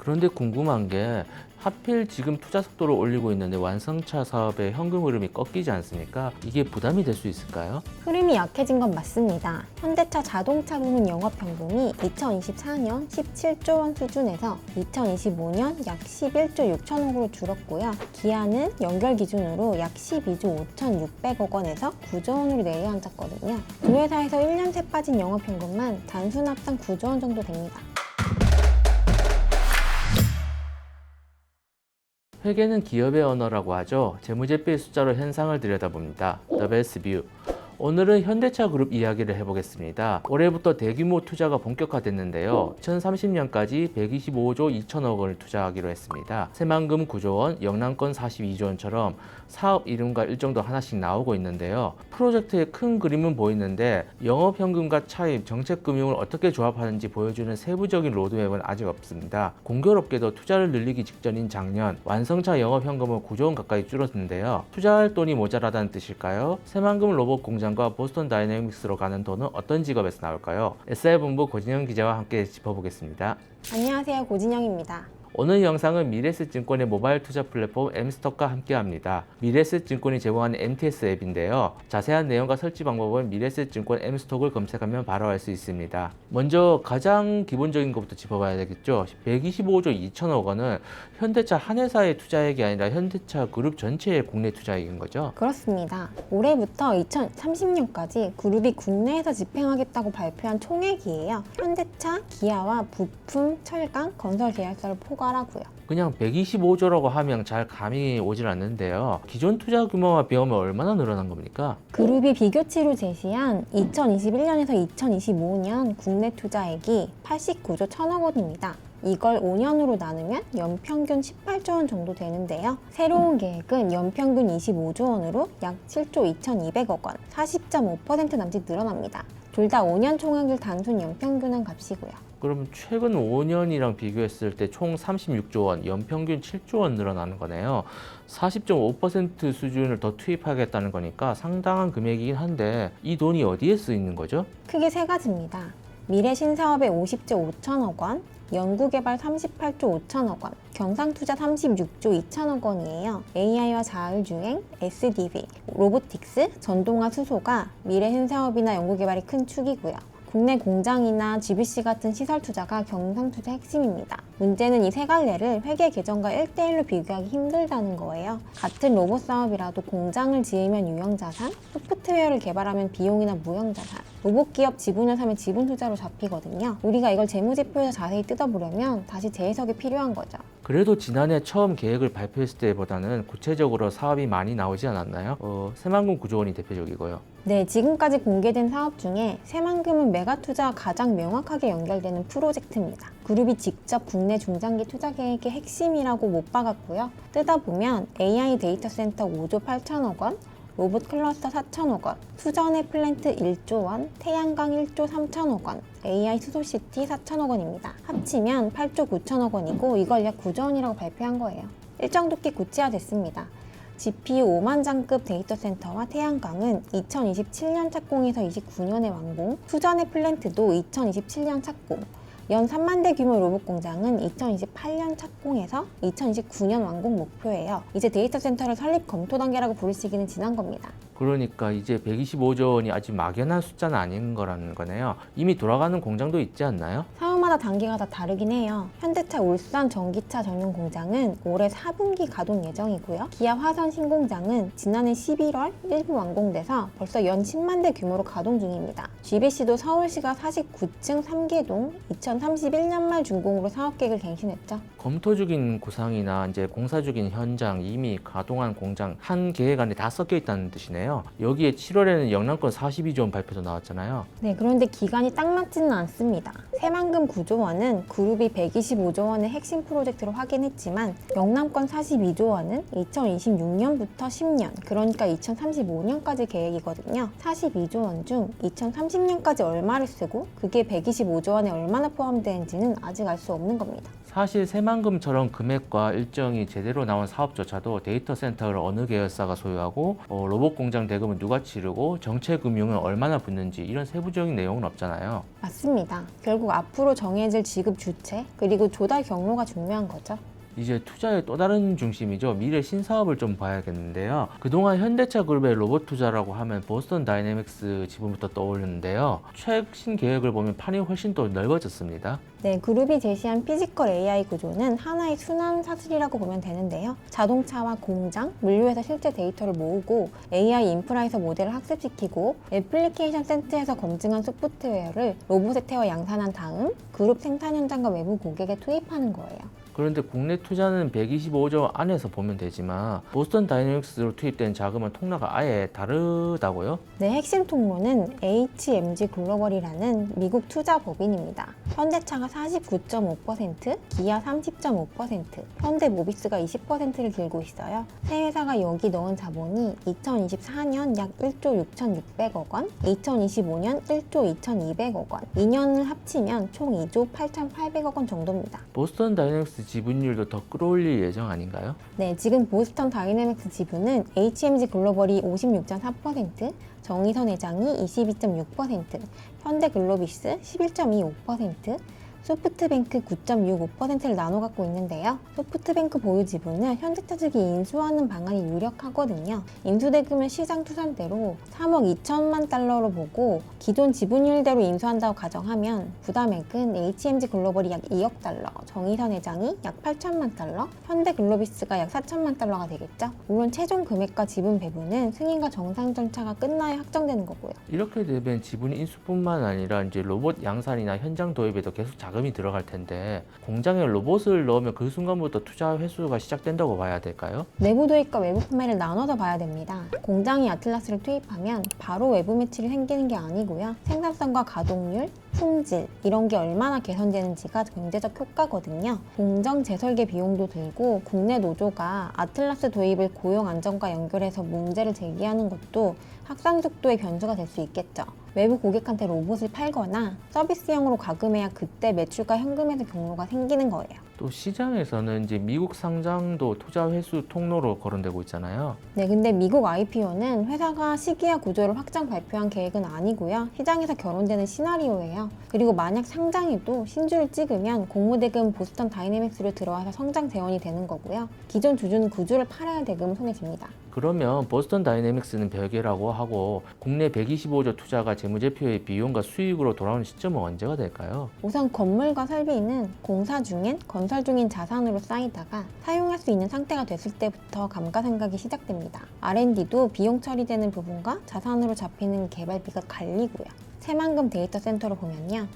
그런데 궁금한 게 하필 지금 투자 속도를 올리고 있는데 완성차 사업의 현금 흐름이 꺾이지 않습니까? 이게 부담이 될 수 있을까요? 흐름이 약해진 건 맞습니다. 현대차 자동차 부문 영업현금이 2024년 17조 원 수준에서 2025년 약 11조 6천억으로 줄었고요. 기아는 연결 기준으로 약 12조 5,600억 원에서 9조 원으로 내려앉았거든요. 두 회사에서 1년 새 빠진 영업현금만 단순 합산 9조 원 정도 됩니다. 회계는 기업의 언어라고 하죠. 재무제표의 숫자로 현상을 들여다봅니다. The Best View. 오늘은 현대차 그룹 이야기를 해보겠습니다. 올해부터 대규모 투자가 본격화됐는데요. 2030년까지 125조 2천억 원을 투자하기로 했습니다. 새만금 9조 원, 영남권 42조 원처럼 사업 이름과 일정도 하나씩 나오고 있는데요. 프로젝트의 큰 그림은 보이는데 영업현금과 차입, 정책금융을 어떻게 조합하는지 보여주는 세부적인 로드맵은 아직 없습니다. 공교롭게도 투자를 늘리기 직전인 작년 완성차 영업현금은 9조 원 가까이 줄었는데요. 투자할 돈이 모자라다는 뜻일까요? 새만금 로봇 공장과 보스턴 다이내믹스로 가는 돈은 어떤 직업에서 나올까요? SR본부 고진영 기자와 함께 짚어보겠습니다. 안녕하세요, 고진영입니다. 오늘 영상은 미래에셋증권의 모바일 투자 플랫폼 M스톡과 함께합니다. 미래에셋증권이 제공하는 MTS 앱인데요. 자세한 내용과 설치 방법은 미래에셋증권 M스톡을 검색하면 바로 알 수 있습니다. 먼저 가장 기본적인 것부터 짚어봐야 되겠죠. 125조 2천억 원은 현대차 한 회사의 투자액이 아니라 현대차 그룹 전체의 국내 투자액인 거죠? 그렇습니다. 올해부터 2030년까지 그룹이 국내에서 집행하겠다고 발표한 총액이에요. 현대차, 기아와 부품, 철강, 건설 계열사를 포괄하고요. 그냥 125조라고 하면 잘 감이 오질 않는데요. 기존 투자 규모와 비하면 얼마나 늘어난 겁니까? 그룹이 비교치로 제시한 2021년에서 2025년 국내 투자액이 89조 1천억 원입니다. 이걸 5년으로 나누면 연평균 18조 원 정도 되는데요. 새로운 계획은 연평균 25조 원으로 약 7조 2,200억 원, 40.5% 남짓 늘어납니다. 둘 다 5년 총액을 단순 연평균한 값이고요. 그럼 최근 5년이랑 비교했을 때 총 36조 원, 연평균 7조 원 늘어나는 거네요. 40.5% 수준을 더 투입하겠다는 거니까 상당한 금액이긴 한데 이 돈이 어디에 쓰이는 거죠? 크게 세 가지입니다. 미래 신사업에 50조 5천억 원, 연구개발 38조 5천억 원, 경상투자 36조 2천억 원이에요. AI와 자율주행, SDV, 로보틱스, 전동화 수소가 미래 신사업이나 연구개발이 큰 축이고요. 국내 공장이나 GBC 같은 시설 투자가 경상투자 핵심입니다. 문제는 이 세 갈래를 회계 계정과 1대1로 비교하기 힘들다는 거예요. 같은 로봇 사업이라도 공장을 지으면 유형자산, 소프트웨어를 개발하면 비용이나 무형자산, 로봇 기업 지분을 사면 지분 투자로 잡히거든요. 우리가 이걸 재무제표에서 자세히 뜯어보려면 다시 재해석이 필요한 거죠. 그래도 지난해 처음 계획을 발표했을 때보다는 구체적으로 사업이 많이 나오지 않았나요? 새만금 9조 원이 대표적이고요. 네, 지금까지 공개된 사업 중에 새만금은 메가투자와 가장 명확하게 연결되는 프로젝트입니다. 그룹이 직접 국내 중장기 투자 계획의 핵심이라고 못 박았고요. 뜯어보면 AI 데이터 센터 5조 8천억 원, 로봇 클러스터 4천억 원, 수전의 플랜트 1조 원, 태양광 1조 3천억 원, AI 수소시티 4천억 원입니다. 합치면 8조 9천억 원이고 이걸 약 9조 원이라고 발표한 거예요. 일정 두께 구체화됐습니다. GPU 5만 장급 데이터 센터와 태양광은 2027년 착공에서 29년에 완공, 수전의 플랜트도 2027년 착공, 연 3만 대 규모 로봇 공장은 2028년 착공해서 2029년 완공 목표예요. 이제 데이터 센터를 설립 검토 단계라고 부를 시기는 지난 겁니다. 그러니까 이제 125조 원이 아직 막연한 숫자는 아닌 거라는 거네요. 이미 돌아가는 공장도 있지 않나요? 사업마다 단계가 다 다르긴 해요. 현대차 울산 전기차 전용 공장은 올해 4분기 가동 예정이고요. 기아 화선 신공장은 지난해 11월 일부 완공돼서 벌써 연 10만 대 규모로 가동 중입니다. GBC도 서울시가 49층 3개동 2031년 말 준공으로 사업계획을 갱신했죠. 검토 중인 구상이나 이제 공사 중인 현장, 이미 가동한 공장 한 계획 안에 다 섞여 있다는 뜻이네요. 여기에 7월에는 영남권 42조 원 발표도 나왔잖아요. 네, 그런데 기간이 딱 맞지는 않습니다. 새만금 9조 원은 그룹이 125조 원의 핵심 프로젝트로 확인했지만 영남권 42조 원은 2026년부터 10년, 그러니까 2035년까지 계획이거든요. 42조 원 중 2030년까지 얼마를 쓰고 그게 125조 원에 얼마나 포함되는지는 아직 알 수 없는 겁니다. 사실 새만금처럼 금액과 일정이 제대로 나온 사업조차도 데이터 센터를 어느 계열사가 소유하고 로봇 공장 대금은 누가 치르고 정체 금융은 얼마나 붙는지 이런 세부적인 내용은 없잖아요. 맞습니다. 결국 앞으로 정해질 지급 주체 그리고 조달 경로가 중요한 거죠. 이제 투자의 또 다른 중심이죠. 미래 신사업을 좀 봐야겠는데요. 그동안 현대차 그룹의 로봇 투자라고 하면 보스턴 다이내믹스 지분부터 떠오르는데요. 최신 계획을 보면 판이 훨씬 더 넓어졌습니다. 네, 그룹이 제시한 피지컬 AI 구조는 하나의 순환 사슬이라고 보면 되는데요. 자동차와 공장, 물류에서 실제 데이터를 모으고 AI 인프라에서 모델을 학습시키고 애플리케이션 센터에서 검증한 소프트웨어를 로봇에 태워 양산한 다음 그룹 생산 현장과 외부 고객에 투입하는 거예요. 그런데 국내 투자는 125조 안에서 보면 되지만 보스턴 다이내믹스로 투입된 자금은 통로가 아예 다르다고요? 네, 핵심 통로는 HMG 글로벌이라는 미국 투자 법인입니다. 현대차가 49.5%, 기아 30.5%, 현대모비스가 20%를 들고 있어요. 세 회사가 여기 넣은 자본이 2024년 약 1조 6,600억 원, 2025년 1조 2,200억 원, 2년을 합치면 총 2조 8,800억 원 정도입니다. 보스턴 다이내믹스 지분율도 더 끌어올릴 예정 아닌가요? 네, 지금 보스턴 다이내믹스 지분은 HMG 글로벌이 56.4%, 정의선 회장이 22.6%, 현대글로비스 11.25%, 소프트뱅크 9.65%를 나눠 갖고 있는데요. 소프트뱅크 보유 지분을 현대차 측이 인수하는 방안이 유력하거든요. 인수대금을 시장 투자대로 3억 2천만 달러로 보고 기존 지분율대로 인수한다고 가정하면 부담액은 HMG 글로벌이 약 2억 달러, 정의선 회장이 약 8천만 달러, 현대글로비스가 약 4천만 달러가 되겠죠. 물론 최종 금액과 지분 배분은 승인과 정상 절차가 끝나야 확정되는 거고요. 이렇게 되면 지분 인수뿐만 아니라 이제 로봇 양산이나 현장 도입에도 계속 자금이 들어갈 텐데 공장에 로봇을 넣으면 그 순간부터 투자 회수가 시작된다고 봐야 될까요? 내부 도입과 외부 판매를 나눠서 봐야 됩니다. 공장이 아틀라스를 투입하면 바로 외부 매출이 생기는 게 아니고요. 생산성과 가동률, 품질 이런 게 얼마나 개선되는지가 경제적 효과거든요. 공정 재설계 비용도 들고 국내 노조가 아틀라스 도입을 고용 안정과 연결해서 문제를 제기하는 것도 확산 속도의 변수가 될 수 있겠죠. 외부 고객한테 로봇을 팔거나 서비스형으로 가금해야 그때 매출과 현금에서 경로가 생기는 거예요. 또 시장에서는 이제 미국 상장도 투자 회수 통로로 거론되고 있잖아요. 네, 근데 미국 IPO는 회사가 시기와 구조를 확장 발표한 계획은 아니고요. 시장에서 결혼되는 시나리오예요. 그리고 만약 상장해도 신주를 찍으면 공모대금 보스턴 다이내믹스로 들어와서 성장 재원이 되는 거고요. 기존 주주는 구주를 팔아야 대금을 손에 쥡니다. 그러면 보스턴 다이내믹스는 별개라고 하고 국내 125조 투자가 재무제표의 비용과 수익으로 돌아오는 시점은 언제가 될까요? 우선 건물과 설비는 공사 중엔 건설 중인 자산으로 쌓이다가 사용할 수 있는 상태가 됐을 때부터 감가상각이 시작됩니다. R&D도 비용 처리되는 부분과 자산으로 잡히는 개발비가 갈리고요. 새만금 데이터 센터로 보면요.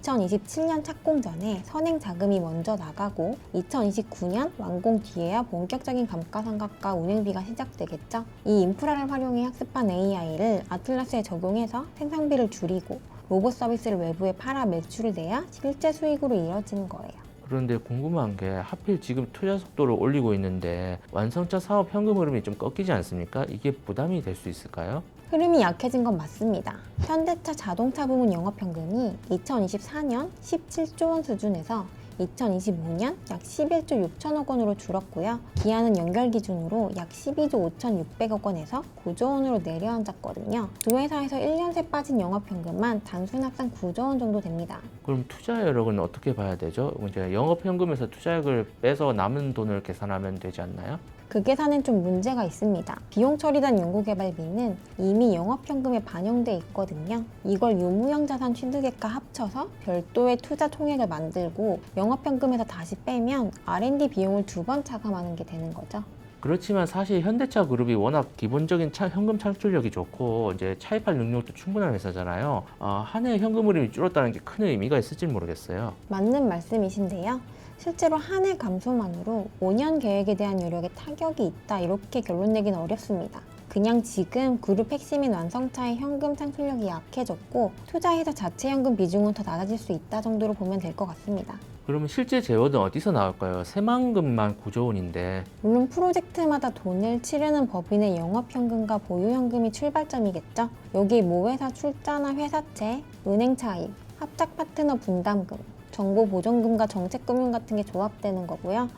2027년 착공 전에 선행 자금이 먼저 나가고 2029년 완공 뒤에야 본격적인 감가상각과 운행비가 시작되겠죠. 이 인프라를 활용해 학습한 AI를 아틀라스에 적용해서 생산비를 줄이고 로봇 서비스를 외부에 팔아 매출을 내야 실제 수익으로 이뤄지는 거예요. 그런데 궁금한 게 하필 지금 투자 속도를 올리고 있는데 완성차 사업 현금 흐름이 좀 꺾이지 않습니까? 이게 부담이 될 수 있을까요? 흐름이 약해진 건 맞습니다. 현대차 자동차 부문 영업현금이 2024년 17조 원 수준에서 2025년 약 11조 6천억 원으로 줄었고요. 기아는 연결 기준으로 약 12조 5,600억 원에서 9조 원으로 내려앉았거든요. 두 회사에서 1년 새 빠진 영업현금만 단순 합산 9조 원 정도 됩니다. 그럼 투자 여력은 어떻게 봐야 되죠? 이제 영업현금에서 투자액을 빼서 남은 돈을 계산하면 되지 않나요? 그 계산은 좀 문제가 있습니다. 비용 처리된 연구개발비는 이미 영업현금에 반영돼 있거든요. 이걸 유무형 자산 취득액과 합쳐서 별도의 투자 총액을 만들고 영업현금에서 다시 빼면 R&D 비용을 2번 차감하는 게 되는 거죠. 그렇지만 사실 현대차 그룹이 워낙 기본적인 현금 창출력이 좋고 이제 차입할 능력도 충분한 회사잖아요. 한 해 현금 흐름이 줄었다는 게 큰 의미가 있을지 모르겠어요. 맞는 말씀이신데요. 실제로 한 해 감소만으로 5년 계획에 대한 여력에 타격이 있다 이렇게 결론 내기는 어렵습니다. 그냥 지금 그룹 핵심인 완성차의 현금 창출력이 약해졌고 투자회사 자체 현금 비중은 더 낮아질 수 있다 정도로 보면 될 것 같습니다. 그러면 실제 재원은 어디서 나올까요? 새만금만 9조 원인데 물론 프로젝트마다 돈을 치르는 법인의 영업현금과 보유현금이 출발점이겠죠. 여기 모회사 출자나 회사채, 은행 차입, 합작 파트너 분담금, 정보보존금과 정책금융 같은 게 조합되는 거고요.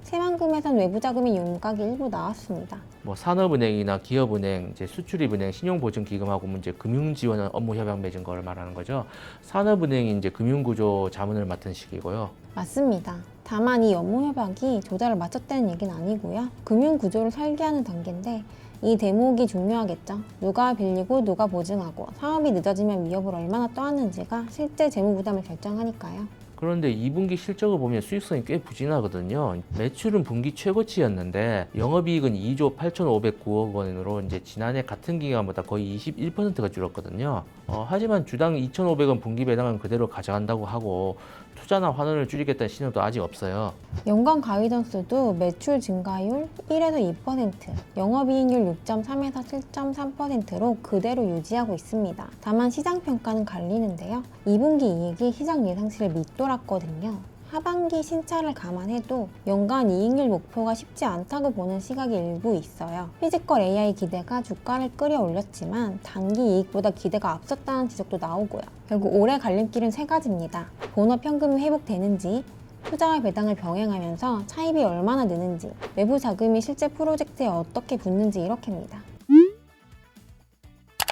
새만금에선 외부 자금이 윤곽이 일부 나왔습니다. 뭐 산업은행이나 기업은행, 이제 수출입은행, 신용보증기금하고 이제 금융지원 업무 협약 맺은 걸 말하는 거죠. 산업은행이 이제 금융구조 자문을 맡은 식이고요. 맞습니다. 다만 이 업무 협약이 조달을 마쳤다는 얘기는 아니고요. 금융 구조를 설계하는 단계인데 이 대목이 중요하겠죠. 누가 빌리고 누가 보증하고 사업이 늦어지면 위협을 얼마나 떠안는지가 실제 재무 부담을 결정하니까요. 그런데 2분기 실적을 보면 수익성이 꽤 부진하거든요. 매출은 분기 최고치였는데 영업이익은 2조 8,509억 원으로 이제 지난해 같은 기간보다 거의 21%가 줄었거든요. 하지만 주당 2,500원 분기 배당은 그대로 가져간다고 하고 투자나 환원을 줄이겠다는 신호도 아직 없어요. 연간 가이던스도 매출 증가율 1에서 2%, 영업이익률 6.3에서 7.3%로 그대로 유지하고 있습니다. 다만 시장 평가는 갈리는데요. 2분기 이익이 시장 예상치를 밑돌았거든요. 하반기 신차를 감안해도 연간 이익률 목표가 쉽지 않다고 보는 시각이 일부 있어요. 피지컬 AI 기대가 주가를 끌어올렸지만 단기 이익보다 기대가 앞섰다는 지적도 나오고요. 결국 올해 갈림길은 세 가지입니다. 본업 현금이 회복되는지, 투자와 배당을 병행하면서 차입이 얼마나 느는지, 외부 자금이 실제 프로젝트에 어떻게 붙는지 이렇게입니다.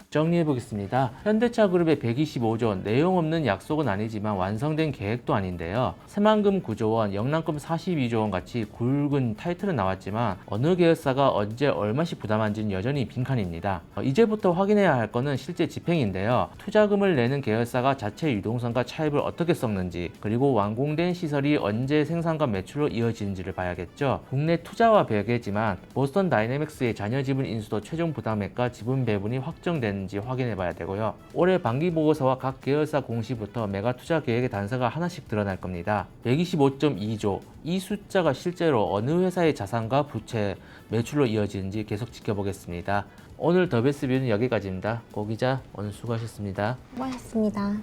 정리해 보겠습니다. 현대차 그룹의 125조 내용 없는 약속은 아니지만 완성된 계획도 아닌데요. 새만금 9조 원, 영남금 42조 원 같이 굵은 타이틀은 나왔지만 어느 계열사가 언제 얼마씩 부담한지는 여전히 빈칸입니다. 이제부터 확인해야 할 거는 실제 집행인데요. 투자금을 내는 계열사가 자체 유동성과 차입을 어떻게 섞는지, 그리고 완공된 시설이 언제 생산과 매출로 이어지는지를 봐야겠죠. 국내 투자와 별개지만 보스턴 다이내믹스의 잔여 지분 인수도 최종 부담액과 지분 배분이 확정된 확인해 봐야 되고요. 올해 반기 보고서와 각 계열사 공시부터 메가 투자 계획의 단서가 하나씩 드러날 겁니다. 125.2조, 이 숫자가 실제로 어느 회사의 자산과 부채, 매출로 이어지는지 계속 지켜보겠습니다. 오늘 더 베스트 뷰는 여기까지입니다. 고 기자 오늘 수고하셨습니다. 수고하셨습니다.